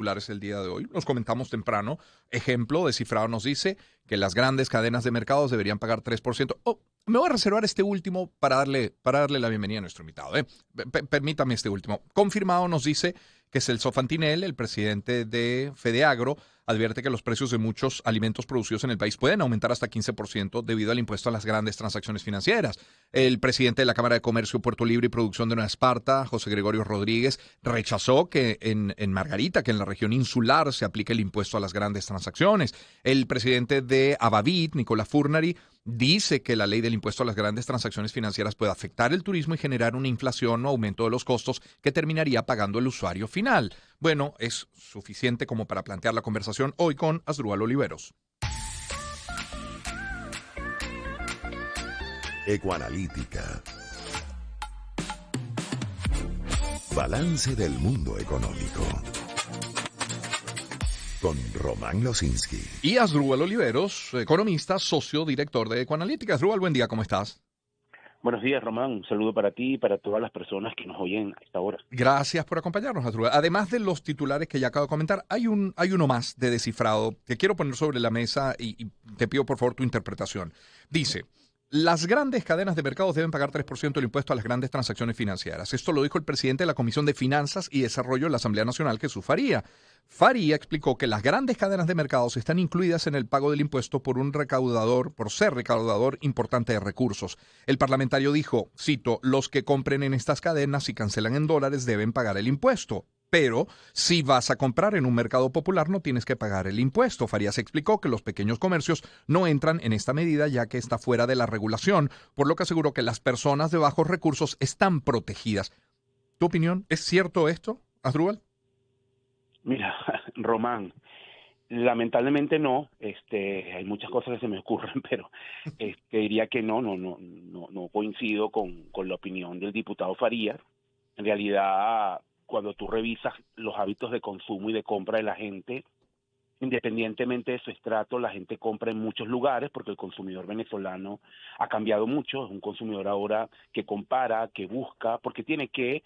titulares el día de hoy. Los comentamos temprano. Ejemplo, Descifrado nos dice que las grandes cadenas de mercados deberían pagar 3%. Oh, me voy a reservar este último para darle la bienvenida a nuestro invitado. Permítame este último. Confirmado nos dice que Celso Fantinel, el presidente de FedeAgro, advierte que los precios de muchos alimentos producidos en el país pueden aumentar hasta 15% debido al impuesto a las grandes transacciones financieras. El presidente de la Cámara de Comercio, Puerto Libre y Producción de Nueva Esparta, José Gregorio Rodríguez, rechazó que en Margarita, que en la región insular, se aplique el impuesto a las grandes transacciones. El presidente de Abavit, Nicolás Furnari, dice que la ley del impuesto a las grandes transacciones financieras puede afectar el turismo y generar una inflación o aumento de los costos que terminaría pagando el usuario final. Bueno, es suficiente como para plantear la conversación hoy con Asdrúbal Oliveros. Ecoanalítica. Balance del mundo económico. Con Román Losinski. Y Asdrúbal Oliveros, economista, socio director de Ecoanalítica. Asdrúbal, buen día, ¿cómo estás? Buenos días, Román. Un saludo para ti y para todas las personas que nos oyen a esta hora. Gracias por acompañarnos, Asdrúbal. Además de los titulares que ya acabo de comentar, hay uno más de Descifrado que quiero poner sobre la mesa y te pido por favor tu interpretación. Dice: las grandes cadenas de mercados deben pagar 3% del impuesto a las grandes transacciones financieras. Esto lo dijo el presidente de la Comisión de Finanzas y Desarrollo de la Asamblea Nacional, Jesús Faría. Faría explicó que las grandes cadenas de mercados están incluidas en el pago del impuesto por ser recaudador importante de recursos. El parlamentario dijo, cito, los que compren en estas cadenas y cancelan en dólares deben pagar el impuesto. Pero si vas a comprar en un mercado popular no tienes que pagar el impuesto. Farías explicó que los pequeños comercios no entran en esta medida ya que está fuera de la regulación, por lo que aseguró que las personas de bajos recursos están protegidas. ¿Tu opinión? ¿Es cierto esto, Asdrúbal? Mira, Román, lamentablemente no. Hay muchas cosas que se me ocurren, pero diría que no coincido con la opinión del diputado Farías. En realidad, cuando tú revisas los hábitos de consumo y de compra de la gente, independientemente de su estrato, la gente compra en muchos lugares porque el consumidor venezolano ha cambiado mucho. Es un consumidor ahora que compara, que busca, porque tiene que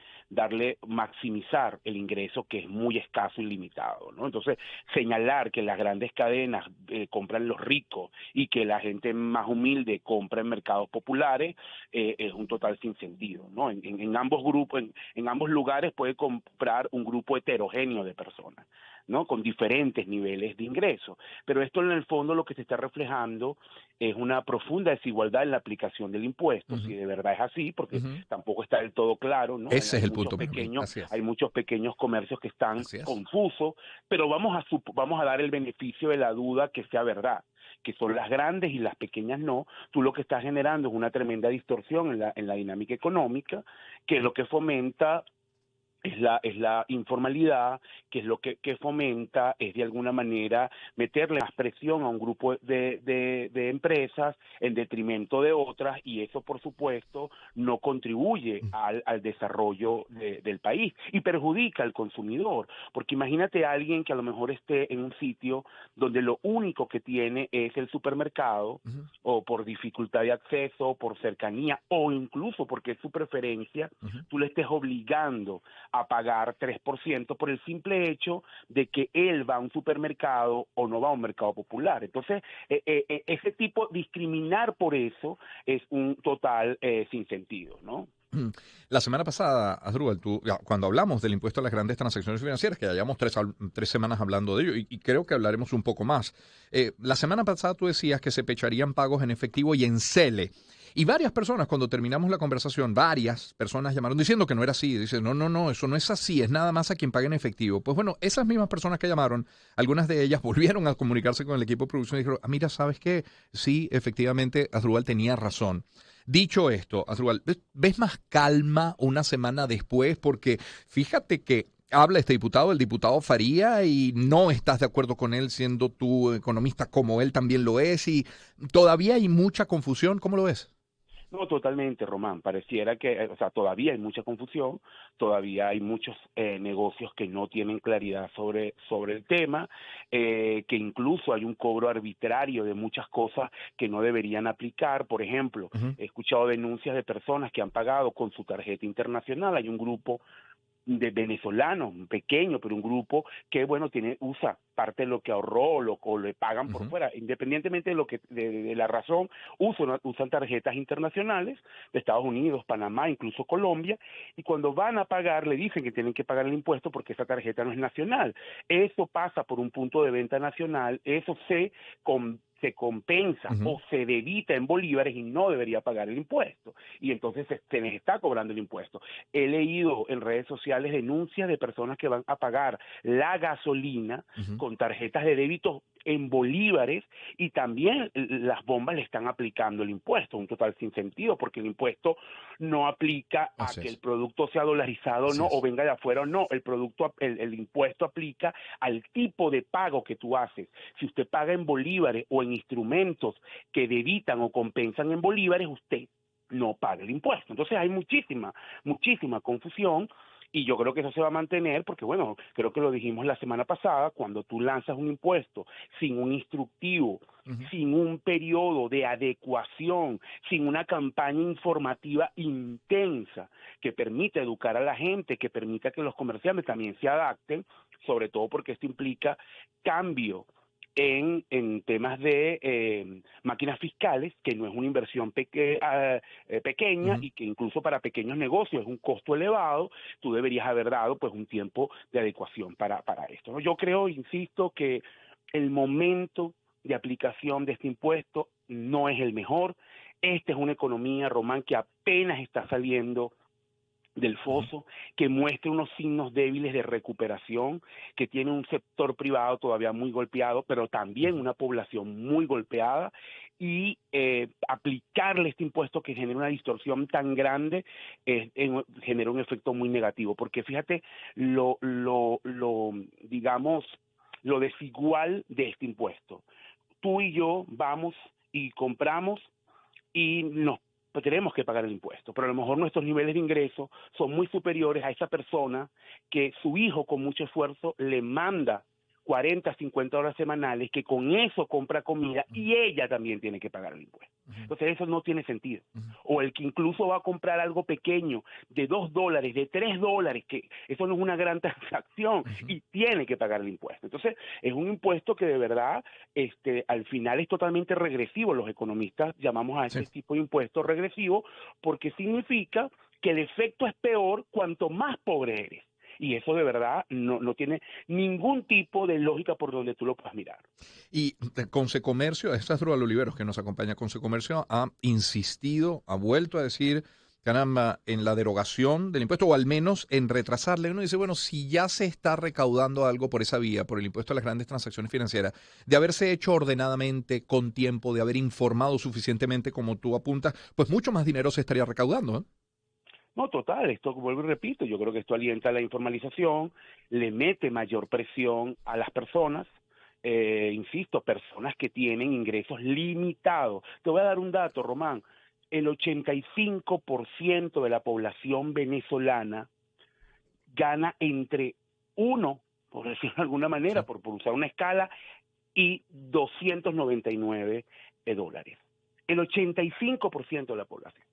maximizar el ingreso que es muy escaso y limitado, ¿no? Entonces, señalar que las grandes cadenas compran los ricos y que la gente más humilde compra en mercados populares es un total sinsentido, ¿no? En ambos grupos, en ambos lugares puede comprar un grupo heterogéneo de personas, ¿no? Con diferentes niveles de ingreso. Pero esto en el fondo lo que se está reflejando es una profunda desigualdad en la aplicación del impuesto, si de verdad es así, porque tampoco está del todo claro, ¿no? Ese es el muchos punto para mí. Así es. Hay muchos pequeños comercios que están Así es. confusos, pero vamos a dar el beneficio de la duda que sea verdad, que son las grandes y las pequeñas no. Tú lo que estás generando es una tremenda distorsión en la dinámica económica, que es lo que fomenta es la informalidad, que es lo que fomenta, es de alguna manera meterle más presión a un grupo de empresas en detrimento de otras, y eso por supuesto no contribuye al desarrollo del país y perjudica al consumidor, porque imagínate a alguien que a lo mejor esté en un sitio donde lo único que tiene es el supermercado, o por dificultad de acceso, por cercanía, o incluso porque es su preferencia, tú le estés obligando a pagar 3% por el simple hecho de que él va a un supermercado o no va a un mercado popular. Entonces, ese tipo, discriminar por eso es un total sinsentido, ¿no? La semana pasada, Asdrúbal, cuando hablamos del impuesto a las grandes transacciones financieras, que ya llevamos tres semanas hablando de ello, y creo que hablaremos un poco más. La semana pasada tú decías que se pecharían pagos en efectivo y en CELE. Y varias personas, cuando terminamos la conversación, varias personas llamaron diciendo que no era así. Dicen, no, eso no es así, es nada más a quien pague en efectivo. Pues bueno, esas mismas personas que llamaron, algunas de ellas volvieron a comunicarse con el equipo de producción y dijeron, mira, ¿sabes qué? Sí, efectivamente, Asdrúbal tenía razón. Dicho esto, Asdrúbal, ¿ves más calma una semana después? Porque fíjate que habla este diputado, el diputado Faría, y no estás de acuerdo con él siendo tú economista como él también lo es, y todavía hay mucha confusión. ¿Cómo lo ves? No, totalmente, Román. Pareciera que, todavía hay mucha confusión, todavía hay muchos negocios que no tienen claridad sobre el tema, que incluso hay un cobro arbitrario de muchas cosas que no deberían aplicar. Por ejemplo, he escuchado denuncias de personas que han pagado con su tarjeta internacional. Hay un grupo de venezolanos, un pequeño, pero un grupo que, bueno, usa parte de lo que ahorró o le pagan por fuera, independientemente de lo que de la razón, usan tarjetas internacionales de Estados Unidos, Panamá, incluso Colombia, y cuando van a pagar le dicen que tienen que pagar el impuesto porque esa tarjeta no es nacional. Eso pasa por un punto de venta nacional, eso se compensa o se debita en bolívares y no debería pagar el impuesto. Y entonces se les está cobrando el impuesto. He leído en redes sociales denuncias de personas que van a pagar la gasolina con tarjetas de débito en bolívares y también las bombas le están aplicando el impuesto, un total sin sentido, porque el impuesto no aplica a que el producto sea dolarizado o no, o venga de afuera o no, el impuesto aplica al tipo de pago que tú haces. Si usted paga en bolívares o en instrumentos que debitan o compensan en bolívares, usted no paga el impuesto. Entonces hay muchísima confusión. Y yo creo que eso se va a mantener porque, bueno, creo que lo dijimos la semana pasada, cuando tú lanzas un impuesto sin un instructivo, sin un periodo de adecuación, sin una campaña informativa intensa que permita educar a la gente, que permita que los comerciantes también se adapten, sobre todo porque esto implica cambio en temas de máquinas fiscales, que no es una inversión pequeña y que incluso para pequeños negocios es un costo elevado, tú deberías haber dado pues un tiempo de adecuación para esto, ¿no? Yo creo, insisto, que el momento de aplicación de este impuesto no es el mejor. Esta es una economía, Román, que apenas está saliendo del foso, que muestra unos signos débiles de recuperación, que tiene un sector privado todavía muy golpeado, pero también una población muy golpeada, y aplicarle este impuesto que genera una distorsión tan grande genera un efecto muy negativo, porque fíjate digamos, lo desigual de este impuesto. Tú y yo vamos y compramos y tenemos que pagar el impuesto, pero a lo mejor nuestros niveles de ingreso son muy superiores a esa persona que su hijo con mucho esfuerzo le manda 40, 50 horas semanales, que con eso compra comida y ella también tiene que pagar el impuesto. Entonces eso no tiene sentido. O el que incluso va a comprar algo pequeño de $2, de $3, que eso no es una gran transacción y tiene que pagar el impuesto. Entonces es un impuesto que de verdad al final es totalmente regresivo. Los economistas llamamos a este tipo de impuesto regresivo porque significa que el efecto es peor cuanto más pobre eres. Y eso de verdad no tiene ningún tipo de lógica por donde tú lo puedas mirar. Y Consecomercio, esta es Drúbal Oliveros que nos acompaña, Consecomercio ha insistido, ha vuelto a decir, caramba, en la derogación del impuesto, o al menos en retrasarle. Uno dice, bueno, si ya se está recaudando algo por esa vía, por el impuesto a las grandes transacciones financieras, de haberse hecho ordenadamente, con tiempo, de haber informado suficientemente como tú apuntas, pues mucho más dinero se estaría recaudando, ¿eh? No, total, esto vuelvo y repito, yo creo que esto alienta la informalización, le mete mayor presión a las personas, insisto, personas que tienen ingresos limitados. Te voy a dar un dato, Román, el 85% de la población venezolana gana entre uno, por decirlo de alguna manera, por usar una escala, y $299. El 85% de la población.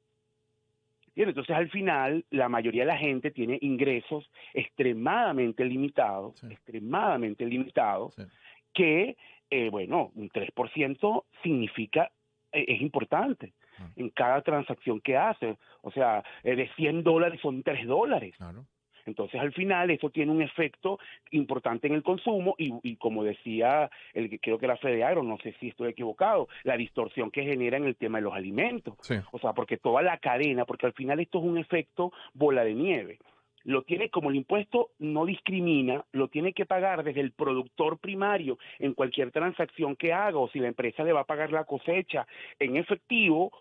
Bien, entonces al final la mayoría de la gente tiene ingresos extremadamente limitados, que, bueno, un 3% significa, es importante en cada transacción que hace. O sea, de $100 son $3. Claro. Entonces, al final, eso tiene un efecto importante en el consumo y como decía, creo que era Fede Agro, no sé si estoy equivocado, la distorsión que genera en el tema de los alimentos. Sí. O sea, porque toda la cadena, porque al final esto es un efecto bola de nieve. Lo tiene, como el impuesto no discrimina, lo tiene que pagar desde el productor primario en cualquier transacción que haga, o si la empresa le va a pagar la cosecha en efectivo,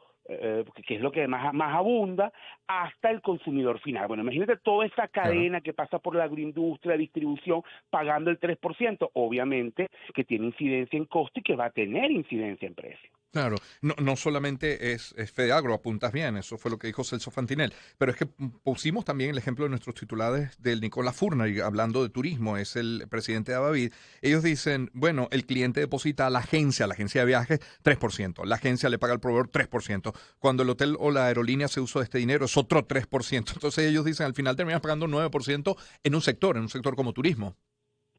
que es lo que más abunda, hasta el consumidor final. Bueno, imagínate toda esa cadena que pasa por la agroindustria, distribución, pagando el 3%, obviamente que tiene incidencia en costo y que va a tener incidencia en precio. Claro, no solamente es Fedeagro, apuntas bien, eso fue lo que dijo Celso Fantinel, pero es que pusimos también el ejemplo de nuestros titulares del Nicolás Furna, y hablando de turismo, es el presidente de Abavid. Ellos dicen, bueno, el cliente deposita a la agencia de viajes 3%, la agencia le paga al proveedor 3%, cuando el hotel o la aerolínea se usa de este dinero es otro 3%, entonces ellos dicen, al final terminas pagando 9% en un sector como turismo.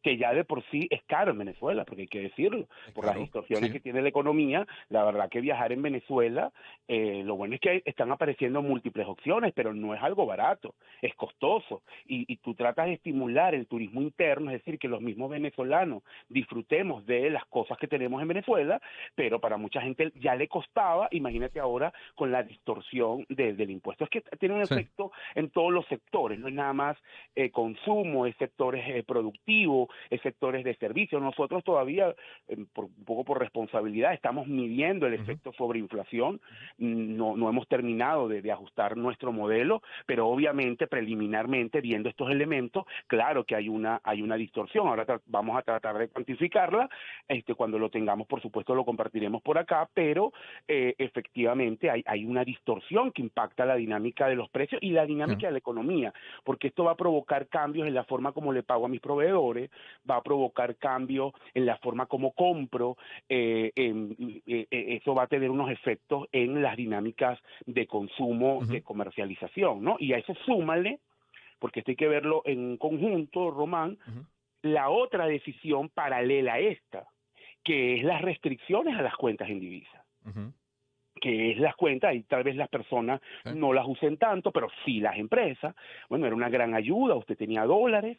Que ya de por sí es caro en Venezuela, porque hay que decirlo, por las Claro, distorsiones sí. que tiene la economía, la verdad que viajar en Venezuela, lo bueno es que están apareciendo múltiples opciones, pero no es algo barato, es costoso, y tú tratas de estimular el turismo interno, es decir, que los mismos venezolanos disfrutemos de las cosas que tenemos en Venezuela, pero para mucha gente ya le costaba, imagínate ahora con la distorsión del impuesto. Es que tiene un Sí. efecto en todos los sectores, no es nada más consumo, es sectores productivos, sectores de servicio. Nosotros todavía, un poco por responsabilidad, estamos midiendo el Ujú, efecto sobre inflación. No hemos terminado de ajustar nuestro modelo, pero obviamente preliminarmente viendo estos elementos, claro que hay una distorsión. Ahora vamos a tratar de cuantificarla. Cuando lo tengamos, por supuesto, lo compartiremos por acá, pero efectivamente hay una distorsión que impacta la dinámica de los precios y la sí. dinámica de la economía, porque esto va a provocar cambios en la forma como le pago a mis proveedores, va a provocar cambios en la forma como compro, eso va a tener unos efectos en las dinámicas de consumo, Ujú, de comercialización, ¿no? Y a eso súmale, porque esto hay que verlo en conjunto, Román, ujú, la otra decisión paralela a esta, que es las restricciones a las cuentas en divisa, ujú, que es las cuentas, y tal vez las personas sí. no las usen tanto, pero sí las empresas. Bueno, era una gran ayuda, usted tenía dólares,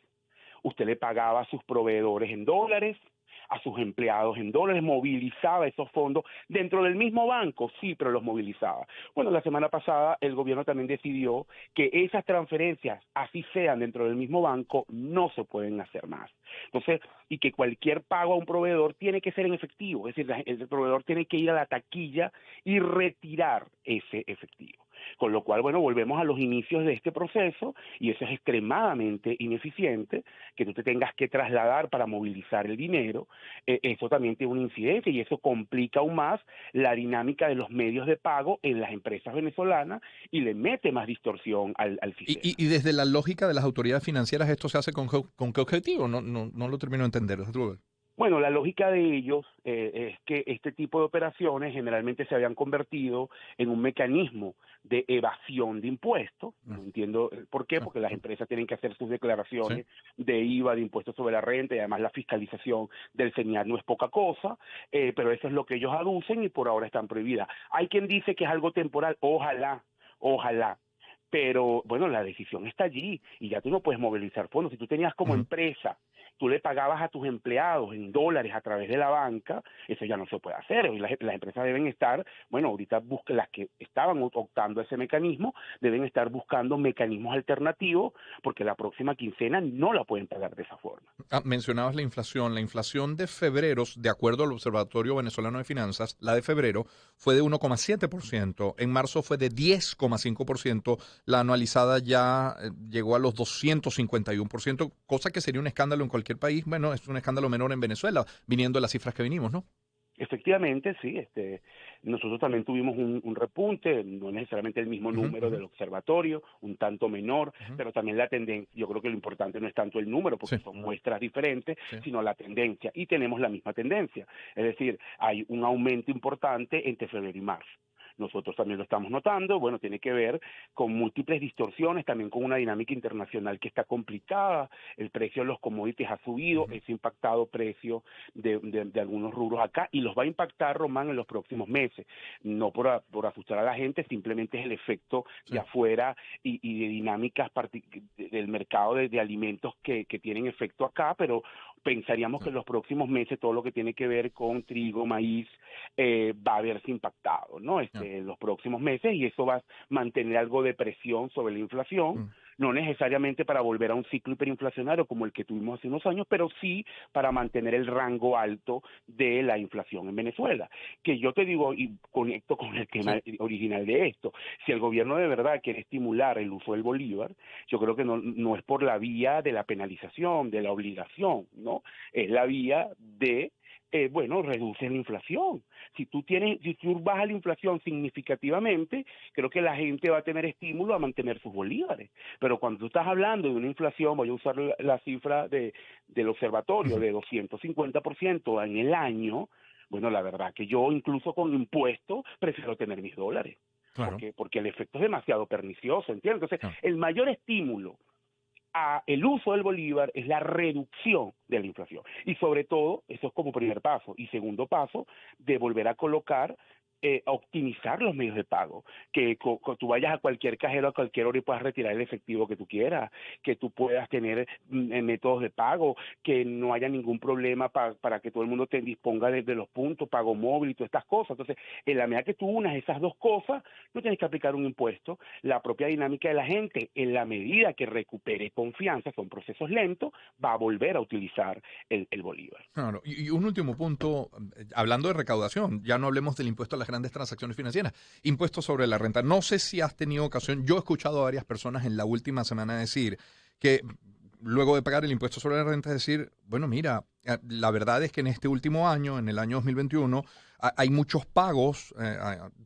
usted le pagaba a sus proveedores en dólares, a sus empleados en dólares, movilizaba esos fondos dentro del mismo banco, sí, pero los movilizaba. Bueno, la semana pasada el gobierno también decidió que esas transferencias, así sean dentro del mismo banco, no se pueden hacer más. Entonces, y que cualquier pago a un proveedor tiene que ser en efectivo, es decir, el proveedor tiene que ir a la taquilla y retirar ese efectivo. Con lo cual, bueno, volvemos a los inicios de este proceso y eso es extremadamente ineficiente, que tú te tengas que trasladar para movilizar el dinero. Eso también tiene una incidencia y eso complica aún más la dinámica de los medios de pago en las empresas venezolanas y le mete más distorsión al Y, sistema. y, y desde la lógica de las autoridades financieras, ¿esto se hace con qué objetivo? No lo termino de entender. Rubén. Bueno, la lógica de ellos es que este tipo de operaciones generalmente se habían convertido en un mecanismo de evasión de impuestos. Ah, No entiendo por qué, sí, porque las empresas tienen que hacer sus sí, declaraciones de IVA, de impuestos sobre la renta y además la fiscalización del señal no es poca cosa, pero eso es lo que ellos aducen y por ahora están prohibidas. Hay quien dice que es algo temporal, ojalá. Pero bueno, la decisión está allí y ya tú no puedes movilizar fondos. Si tú tenías como ujú. empresa, tú le pagabas a tus empleados en dólares a través de la banca, eso ya no se puede hacer. Hoy las empresas deben estar, bueno, ahorita las que estaban optando a ese mecanismo, deben estar buscando mecanismos alternativos porque la próxima quincena no la pueden pagar de esa forma. Mencionabas la inflación. La inflación de febrero, de acuerdo al Observatorio Venezolano de Finanzas, la de febrero fue de 1,7%. En marzo fue de 10,5%. La anualizada ya llegó a los 251%, cosa que sería un escándalo en cualquier país. Bueno, es un escándalo menor en Venezuela, viniendo de las cifras que vinimos, ¿no? Efectivamente, sí, nosotros también tuvimos un repunte, no necesariamente el mismo Ujú, número ujú, del observatorio, un tanto menor, ujú. pero también la tendencia, yo creo que lo importante no es tanto el número, Sí, porque son muestras diferentes, sí. sino la tendencia, y tenemos la misma tendencia, es decir, hay un aumento importante entre febrero y marzo. Nosotros también lo estamos notando, bueno, tiene que ver con múltiples distorsiones, también con una dinámica internacional que está complicada, el precio de los commodities ha subido, Ujú, es impactado precio de algunos rubros acá y los va a impactar, Román, en los próximos meses. No por asustar a la gente, simplemente es el efecto sí. de afuera y de dinámicas del mercado de alimentos que tienen efecto acá, pero pensaríamos Sí. que en los próximos meses todo lo que tiene que ver con trigo, maíz, va a verse impactado, ¿no? Ya. En los próximos meses y eso va a mantener algo de presión sobre la inflación, Mm. no necesariamente para volver a un ciclo hiperinflacionario como el que tuvimos hace unos años, pero sí para mantener el rango alto de la inflación en Venezuela. Que yo te digo, y conecto con el tema Sí. original de esto, si el gobierno de verdad quiere estimular el uso del bolívar, yo creo que no es por la vía de la penalización, de la obligación, ¿no? Es la vía de bueno, reduces la inflación. Si tú bajas la inflación significativamente, creo que la gente va a tener estímulo a mantener sus bolívares. Pero cuando tú estás hablando de una inflación, voy a usar la cifra del observatorio, de 250% en el año, bueno, la verdad que yo incluso con impuestos prefiero tener mis dólares. Claro. Porque el efecto es demasiado pernicioso, ¿entiendes? Entonces, Claro. el mayor estímulo a el uso del bolívar es la reducción de la inflación. Y sobre todo, eso es como primer paso. Y segundo paso, de volver a colocar, a optimizar los medios de pago. Que tú vayas a cualquier cajero a cualquier hora y puedas retirar el efectivo que tú quieras, que tú puedas tener métodos de pago, que no haya ningún problema para que todo el mundo te disponga de los puntos, pago móvil y todas estas cosas. Entonces, en la medida que tú unas esas dos cosas, no tienes que aplicar un impuesto. La propia dinámica de la gente, en la medida que recupere confianza, son procesos lentos, va a volver a utilizar el bolívar. Claro. Y un último punto, hablando de recaudación, ya no hablemos del impuesto a las grandes transacciones financieras, impuesto sobre la renta. No sé si has tenido ocasión, yo he escuchado a varias personas en la última semana decir que luego de pagar el impuesto sobre la renta, decir, bueno, mira, la verdad es que en este último año, en el año 2021, hay muchos pagos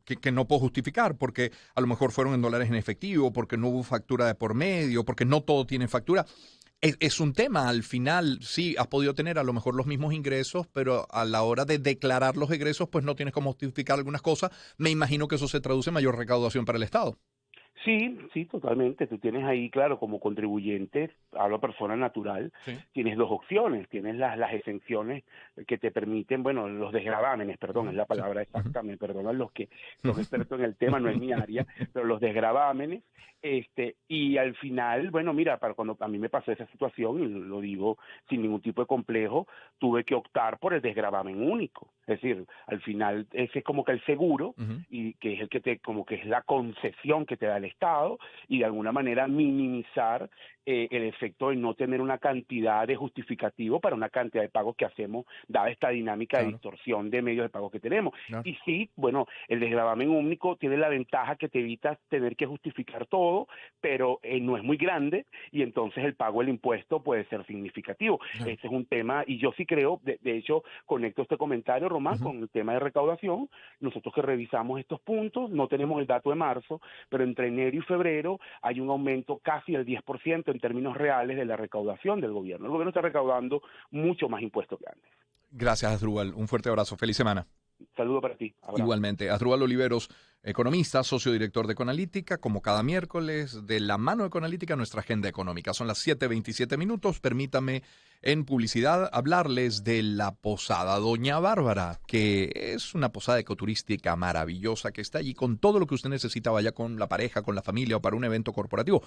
que no puedo justificar porque a lo mejor fueron en dólares en efectivo, porque no hubo factura de por medio, porque no todo tiene factura. Es un tema, al final sí, has podido tener a lo mejor los mismos ingresos, pero a la hora de declarar los egresos, pues no tienes cómo justificar algunas cosas. Me imagino que eso se traduce en mayor recaudación para el Estado. Sí, totalmente. Tú tienes ahí, claro, como contribuyente, hablo persona natural, Sí. tienes dos opciones. Tienes las exenciones que te permiten, bueno, los desgravámenes, perdón, es la palabra exacta, me perdonan los que son expertos en el tema, no es mi área, pero los desgravámenes, y al final, bueno, mira, para cuando a mí me pasó esa situación, y lo digo sin ningún tipo de complejo, tuve que optar por el desgravamen único. Es decir, al final ese es como que el seguro, y que es el que como que es la concesión que te da el Estado, y de alguna manera minimizar el efecto de no tener una cantidad de justificativo para una cantidad de pagos que hacemos, dada esta dinámica de distorsión de medios de pago que tenemos. Claro. Y sí, bueno, el desgravamen único tiene la ventaja que te evitas tener que justificar todo, pero no es muy grande, y entonces el pago del impuesto puede ser significativo. Claro. Ese es un tema, y yo sí creo, de hecho, conecto este comentario, Román, con el tema de recaudación. Nosotros que revisamos estos puntos, no tenemos el dato de marzo, pero entre enero y febrero hay un aumento casi del 10% en términos reales de la recaudación del gobierno. El gobierno está recaudando mucho más impuestos que antes. Gracias, Asdrúbal. Un fuerte abrazo. Feliz semana. Saludo para ti. Abrazo. Igualmente. Asdrúbal Oliveros, economista, socio director de Econalítica, como cada miércoles, de la mano de Econalítica, nuestra agenda económica. Son las 7:27 minutos. Permítame en publicidad hablarles de la Posada Doña Bárbara, que es una posada ecoturística maravillosa que está allí con todo lo que usted necesita, vaya con la pareja, con la familia o para un evento corporativo.